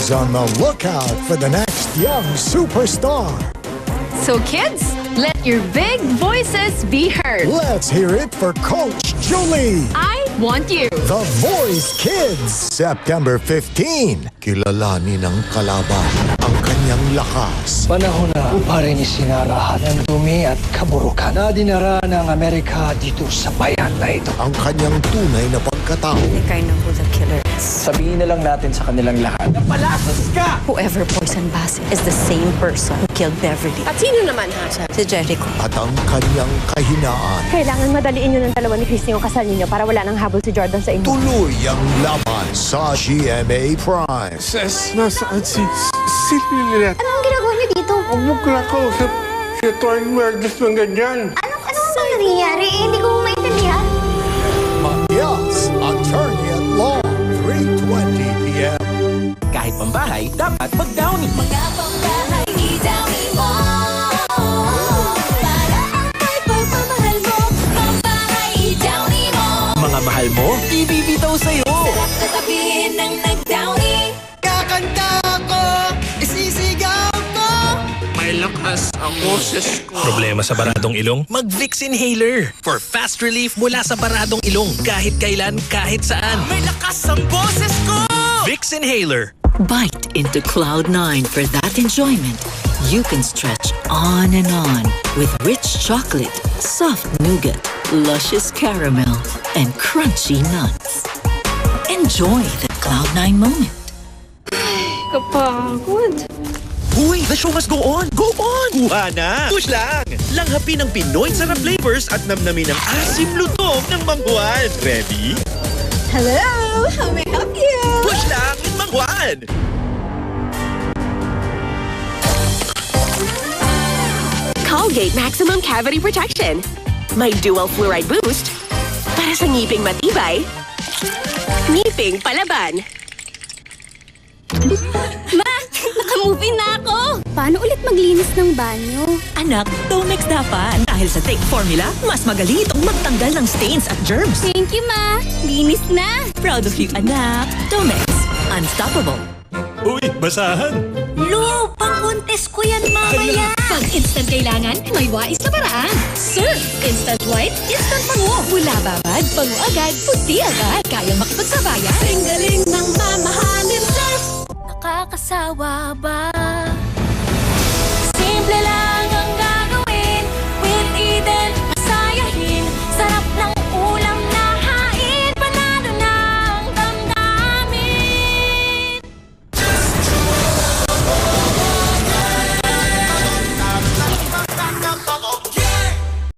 Who's on the lookout for the next young superstar? So kids, let your big voices be heard. Let's hear it for Coach Julie. I want you. The Voice Kids, September 15. Kilalanin ng kalaban ang kanyang lakas. Panahon na upare ni sinarahan ng dumi at kaburukan na dinara ng Amerika dito sa bayan na ito. Ang kanyang tunay na pagkatao. I think I know who the killer is. Sabihin na lang natin sa kanilang lahat. Napalasas ka! Whoever poisoned Bassett is the same person who killed Beverly. At sino naman ha? Si Jericho. At ang kanyang kahinaan. Kailangan madaliin nyo ng dalawa ni Christy yung kasal ninyo para wala nang habol si Jordan sa inyo. Tuloy ang laban sa GMA Prime. Ses, nasaan si Lilet? Anong ginagawa niyo dito? Huwag mo kinakausap si Toy Merdes ng ganyan. Anong nangyayari? Hindi ko maintindihan. Yes, Attorney at Law, 3:20 p.m. Kahit pambahay, dapat mag-Downy. Mga pambahay, i-Downy mo. Para ang pagmamahal mo, pambahay, i-Downy mo. Mga mahal mo, ibibitaw sa'yo. Sarap na sabihin ng nag-Downy. Kakanta ako, isisigaw ko. May lakas ang boses ko. Problema sa baradong ilong? Mag-Vicks Inhaler for fast relief mula sa baradong ilong. Kahit kailan, kahit saan. May lakas ang boses ko! Vicks Inhaler. Bite into Cloud9 for that enjoyment. You can stretch on and on with rich chocolate, soft nougat, luscious caramel, and crunchy nuts. Enjoy the Cloud9 moment. Kapagod. Uy, the show must go on! Go on! Kuha na! Push lang! Langhapin ang Pinoy sarap flavors at namnamin ang asim lutong ng Mangwan. Ready? Hello! How may I help you? Push lang in Mangwan! Colgate Maximum Cavity Protection. May dual fluoride boost para sa ngiping matibay. Ngiping palaban. Ma, nakamovie na ako. Paano ulit maglinis ng banyo? Anak, Domex dapat. Dahil sa Thick Formula, mas magaling itong magtanggal ng stains at germs. Thank you, Ma. Linis na. Proud of you, anak. Domex. Unstoppable. Uy, basahan! Lo, pang-contest ko yan mamaya. Pag instant kailangan, may wais na paraan. Surf! Instant white, instant pango. Mula babad, pango agad, puti agad. Kayang makipagsabayan. Ang galing ng mamahalin surf. Nakakasawa ba? Simple lang.